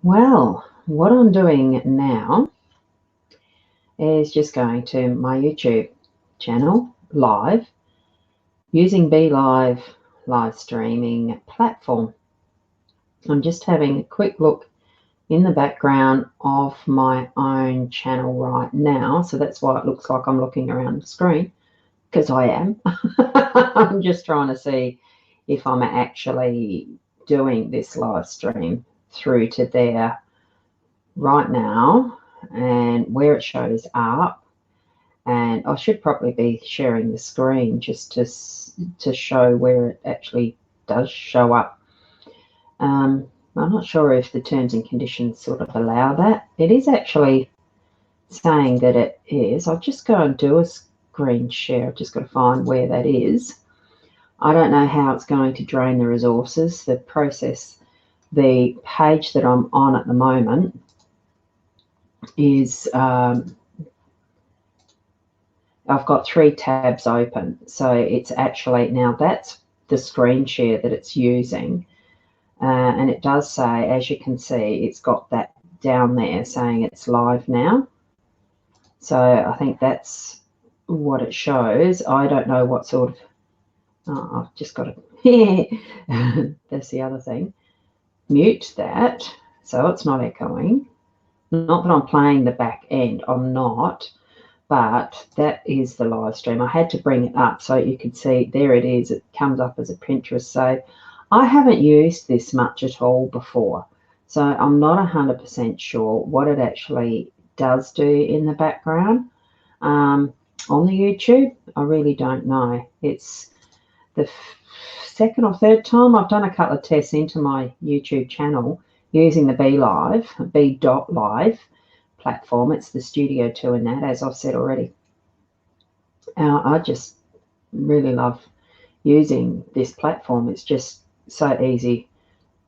Well, what I'm doing now is just going to my YouTube channel live using BeLive live streaming platform. I'm just having a quick look in the background of my own channel right now. So that's why it looks like I'm looking around the screen, because I am. I'm just trying to see if I'm actually doing this live stream through to there right now and where it shows up. And I should probably be sharing the screen just to show where it actually does show up. I'm not sure if the terms and conditions sort of allow that. It is actually saying that it is. I'll just go and do a screen share. I've just got to find where that is. I don't know how it's going to drain the resources. The page that I'm on at the moment is I've got 3 tabs open. So it's actually, now that's the screen share that it's using. And it does say, as you can see, it's got that down there saying it's live now. So I think that's what it shows. I don't know what sort of, I've just got to, that's the other thing. Mute that so it's not echoing. Not that I'm playing the back end, I'm not. But that is the live stream. I had to bring it up so you could see, there it is. It comes up as a Pinterest. So I haven't used this much at all before. So I'm not 100% sure what it actually does do in the background. On the YouTube, I really don't know. It's the second or third time I've done a couple of tests into my YouTube channel using the B.live platform. It's the Studio 2 in that, as I've said already. I just really love using this platform. It's just so easy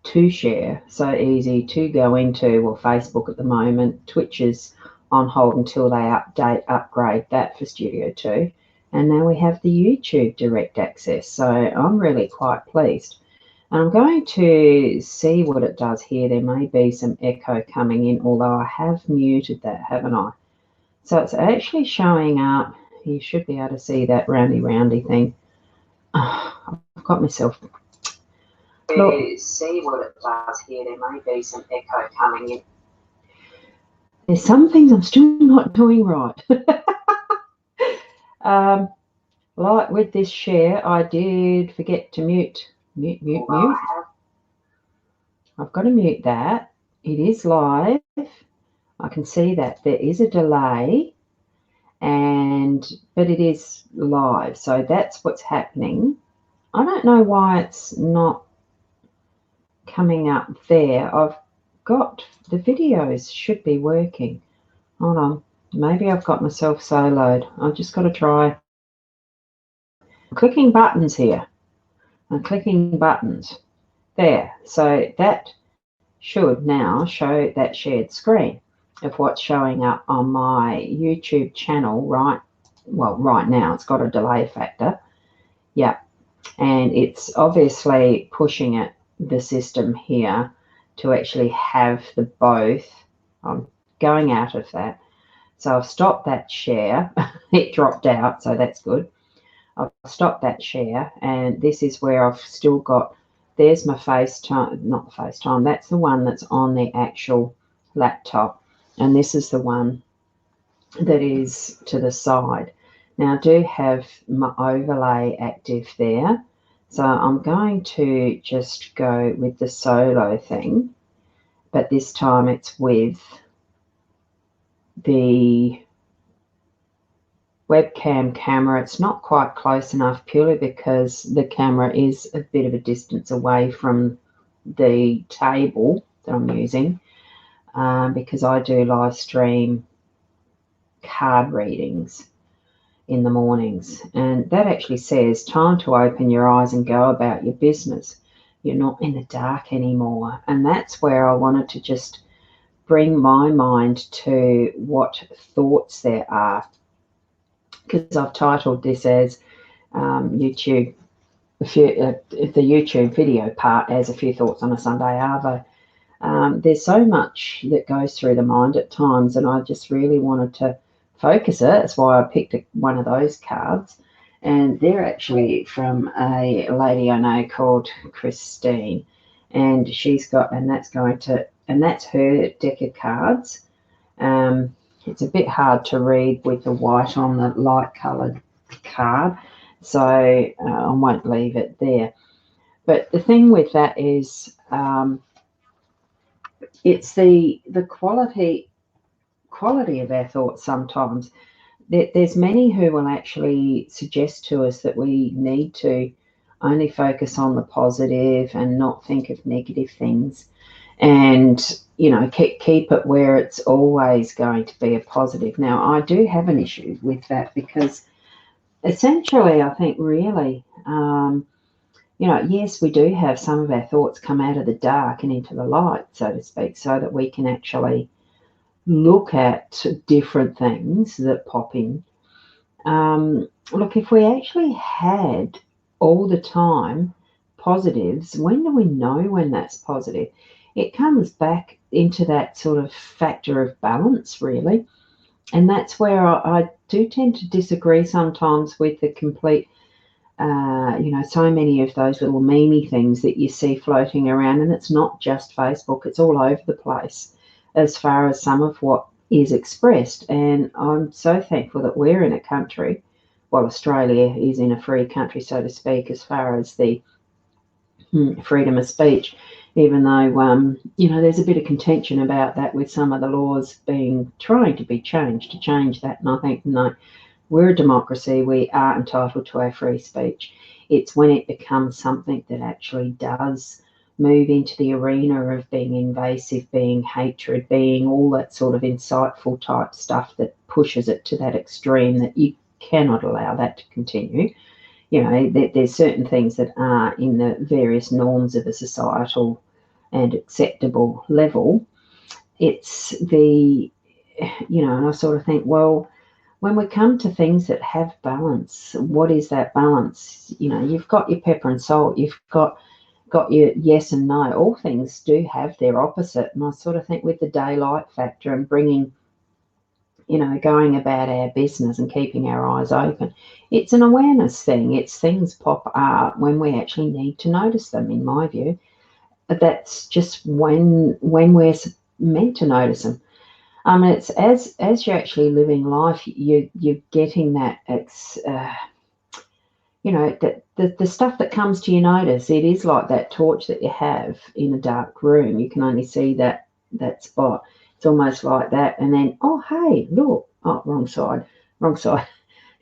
to share, so easy to go into. Well, Facebook at the moment, Twitch is on hold until they upgrade that for Studio 2. And now we have the YouTube direct access. So I'm really quite pleased. And I'm going to see what it does here. There may be some echo coming in, although I have muted that, haven't I? So it's actually showing up. You should be able to see that roundy thing. I've got myself. Look, see what it does here. There may be some echo coming in. There's some things I'm still not doing right. Like with this share, I did forget to mute. Mute. I've got to mute that. It is live. I can see that there is a delay, but it is live. So that's what's happening. I don't know why it's not coming up there. I've got the videos should be working. Hold on. Maybe I've got myself soloed. I've just got to try. I'm clicking buttons here. I'm clicking buttons. There. So that should now show that shared screen of what's showing up on my YouTube channel right now. It's got a delay factor. Yep. And it's obviously pushing it, the system here, to actually have the both. I'm going out of that. So I've stopped that share. It dropped out, so that's good. I've stopped that share, and this is where I've still got, there's my FaceTime, not the FaceTime, that's the one that's on the actual laptop, and this is the one that is to the side. Now I do have my overlay active there, so I'm going to just go with the solo thing, but this time it's with the webcam camera. It's not quite close enough purely because the camera is a bit of a distance away from the table that I'm using, because I do live stream card readings in the mornings, and that actually says time to open your eyes and go about your business. You're not in the dark anymore. And that's where I wanted to just bring my mind to what thoughts there are, because I've titled this as YouTube, the YouTube video part as A Few Thoughts on a Sunday Arvo. There's so much that goes through the mind at times, and I just really wanted to focus it. That's why I picked one of those cards. And they're actually from a lady I know called Christine, and that's her deck of cards. It's a bit hard to read with the white on the light coloured card, so I won't leave it there. But the thing with that is, it's the quality of our thoughts sometimes. There's many who will actually suggest to us that we need to only focus on the positive and not think of negative things, and keep it where it's always going to be a positive. Now, I do have an issue with that, because essentially I think really, yes, we do have some of our thoughts come out of the dark and into the light, so to speak, so that we can actually look at different things that pop in. Look, if we actually had all the time positives, when do we know when that's positive? It comes back into that sort of factor of balance, really. And that's where I do tend to disagree sometimes with the complete, so many of those little memey things that you see floating around. And it's not just Facebook, it's all over the place as far as some of what is expressed. And I'm so thankful that we're in a country, well, Australia is in a free country, so to speak, as far as the freedom of speech, even though, there's a bit of contention about that with some of the laws trying to be changed to change that. And I think, no, we're a democracy. We are entitled to our free speech. It's when it becomes something that actually does move into the arena of being invasive, being hatred, being all that sort of insightful type stuff that pushes it to that extreme, that you cannot allow that to continue. There's certain things that are in the various norms of a societal and acceptable level. It's and I sort of think, well, when we come to things that have balance, what is that balance? You've got your pepper and salt, you've got your yes and no. All things do have their opposite. And I sort of think with the daylight factor and bringing, going about our business and keeping our eyes open, it's an awareness thing. It's things pop up when we actually need to notice them, in my view. That's just when we're meant to notice them. It's as you're actually living life, you're getting that. The stuff that comes to your notice. It is like that torch that you have in a dark room. You can only see that spot. It's almost like that. And then, oh, hey, look. Oh, wrong side. Look at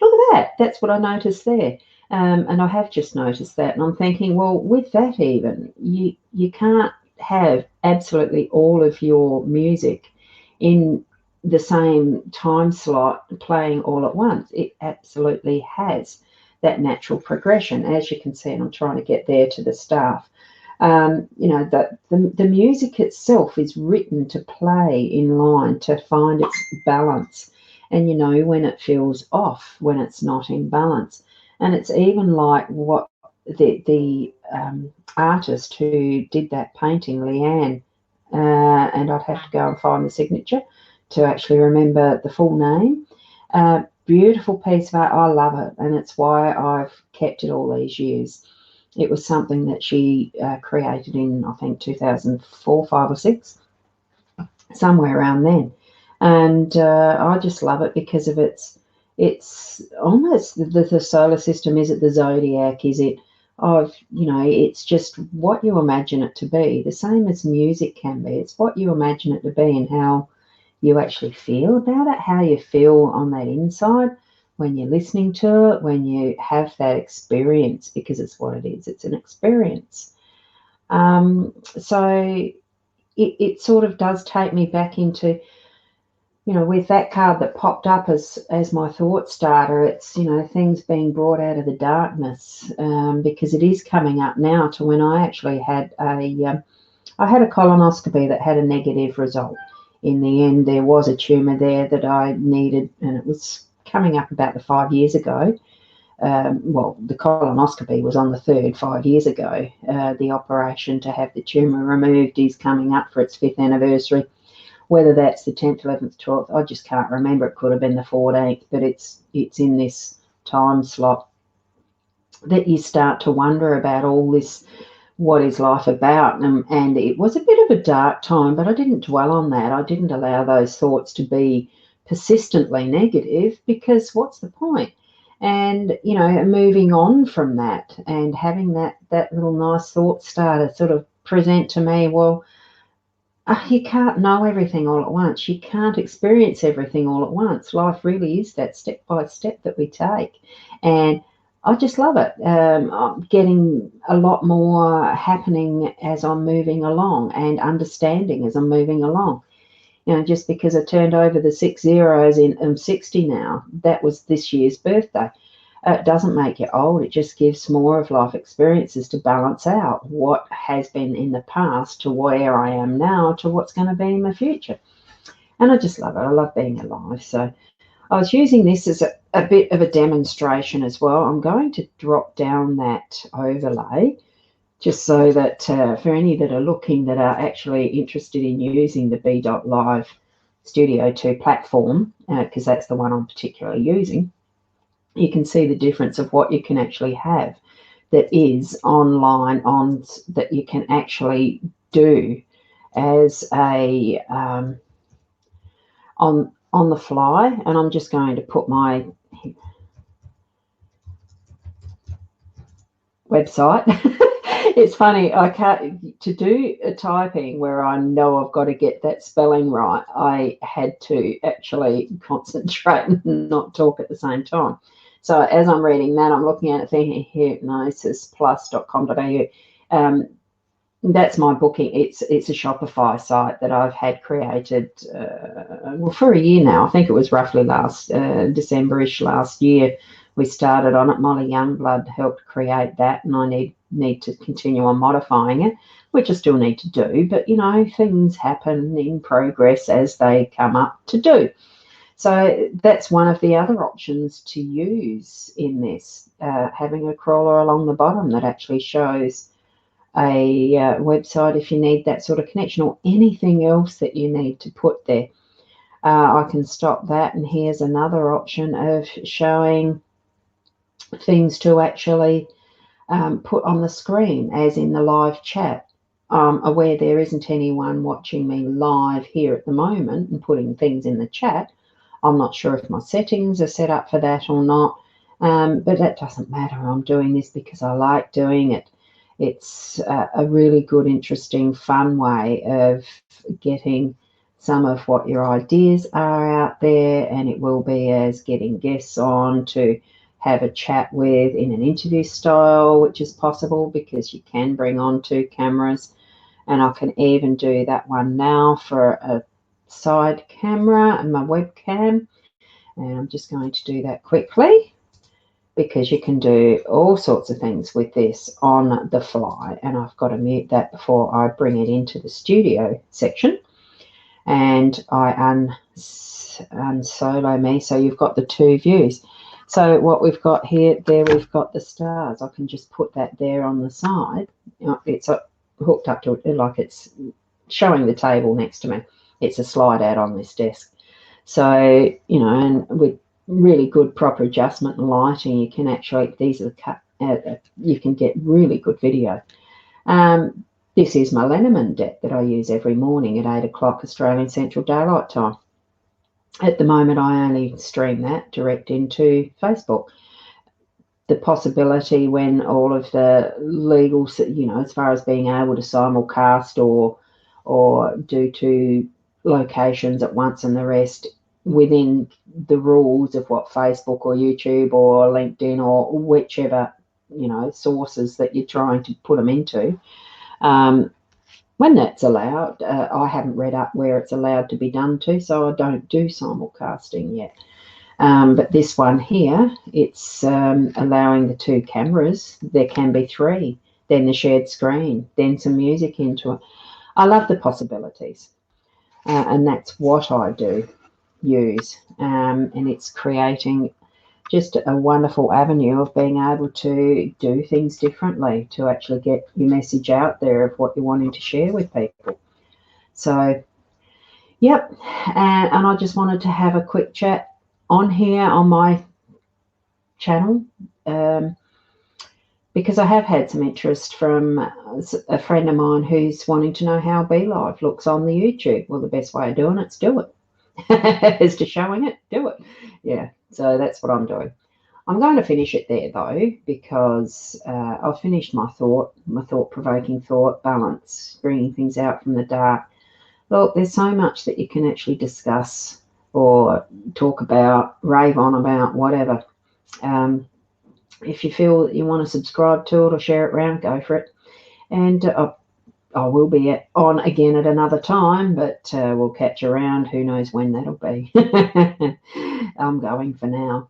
that. That's what I noticed there. And I have just noticed that. And I'm thinking, well, with that even, you can't have absolutely all of your music in the same time slot playing all at once. It absolutely has that natural progression, as you can see, and I'm trying to get there to the staff. The music itself is written to play in line, to find its balance, and when it feels off, when it's not in balance. And it's even like what the artist who did that painting, Leanne, and I'd have to go and find the signature to actually remember the full name. Beautiful piece of art. I love it, and it's why I've kept it all these years. It was something that she created in, I think, 2004, 5 or 6, somewhere around then. And I just love it because of it's almost the solar system. Is it the zodiac? Is it it's just what you imagine it to be. The same as music can be. It's what you imagine it to be and how you actually feel about it, how you feel on that inside when you're listening to it, when you have that experience, because it's what it is. It's an experience. So it sort of does take me back into, with that card that popped up as my thought starter, it's, things being brought out of the darkness, because it is coming up now to when I actually had I had a colonoscopy that had a negative result. In the end, there was a tumour there that I needed, and it was coming up about the 5 years ago. well, the colonoscopy was on the 3rd 5 years ago. The operation to have the tumour removed is coming up for its 5th anniversary. Whether that's the 10th, 11th, 12th, I just can't remember. It could have been the 14th, but it's in this time slot that you start to wonder about all this, what is life about? And it was a bit of a dark time, but I didn't dwell on that. I didn't allow those thoughts to be persistently negative, because what's the point? And, you know, moving on from that and having that little nice thought starter sort of present to me, well, you can't know everything all at once. You can't experience everything all at once. Life really is that step by step that we take. And I just love it. I'm getting a lot more happening as I'm moving along, and understanding as I'm moving along. You know, just because I turned over the 6 zeros I'm 60 now, that was this year's birthday. It doesn't make you old. It just gives more of life experiences to balance out what has been in the past to where I am now to what's going to be in the future. And I just love it. I love being alive. So I was using this as a bit of a demonstration as well. I'm going to drop down that overlay just so that for any that are looking, that are actually interested in using the B.Live Studio 2 platform, because that's the one I'm particularly using, you can see the difference of what you can actually have that is online, that you can actually do as a on the fly. And I'm just going to put my website. It's funny, I can't, to do a typing where I know I've got to get that spelling right, I had to actually concentrate and not talk at the same time. So as I'm reading that, I'm looking at it thinking hypnosisplus.com.au. That's my booking. It's a Shopify site that I've had created well, for a year now. I think it was roughly last December-ish last year we started on it. Molly Youngblood helped create that, and I need to continue on modifying it, which I still need to do. But, you know, things happen in progress as they come up to do. So that's one of the other options to use in this, having a crawler along the bottom that actually shows a website if you need that sort of connection, or anything else that you need to put there. I can stop that, and here's another option of showing things to actually put on the screen, as in the live chat. I'm aware there isn't anyone watching me live here at the moment and putting things in the chat. I'm not sure if my settings are set up for that or not, but that doesn't matter. I'm doing this because I like doing it. It's a really good, interesting, fun way of getting some of what your ideas are out there, and it will be as getting guests on to have a chat with in an interview style, which is possible because you can bring on 2 cameras, and I can even do that one now for a side camera and my webcam. And I'm just going to do that quickly, because you can do all sorts of things with this on the fly. And I've got to mute that before I bring it into the studio section. And I unsolo me, so you've got the 2 views. So what we've got here, there we've got the stars. I can just put that there on the side. It's hooked up to it, like it's showing the table next to me. It's a slide out on this desk. So, you know, and with really good proper adjustment and lighting, you can actually, these are the cut, you can get really good video. This is my Lenormand deck that I use every morning at 8 o'clock Australian Central Daylight Time. At the moment, I only stream that direct into Facebook. The possibility when all of the legal, you know, as far as being able to simulcast or do 2 locations at once and the rest within the rules of what Facebook or YouTube or LinkedIn or whichever, you know, sources that you're trying to put them into. When that's allowed, I haven't read up where it's allowed to be done to, so I don't do simulcasting yet. But this one here, it's allowing the 2 cameras. There can be 3, then the shared screen, then some music into it. I love the possibilities, and that's what I do use. And it's creating just a wonderful avenue of being able to do things differently, to actually get your message out there of what you're wanting to share with people. So, yep, and I just wanted to have a quick chat on here on my channel, because I have had some interest from a friend of mine who's wanting to know how Bee Life looks on the YouTube. Well, the best way of doing it's do it. As to showing it, do it. Yeah, so that's what I'm doing. I'm going to finish it there though, because I've finished my thought-provoking thought, balance, bringing things out from the dark. Look, there's so much that you can actually discuss or talk about, rave on about, whatever. If you feel that you want to subscribe to it or share it around, go for it. And I will be on again at another time, but we'll catch around. Who knows when that'll be. I'm going for now.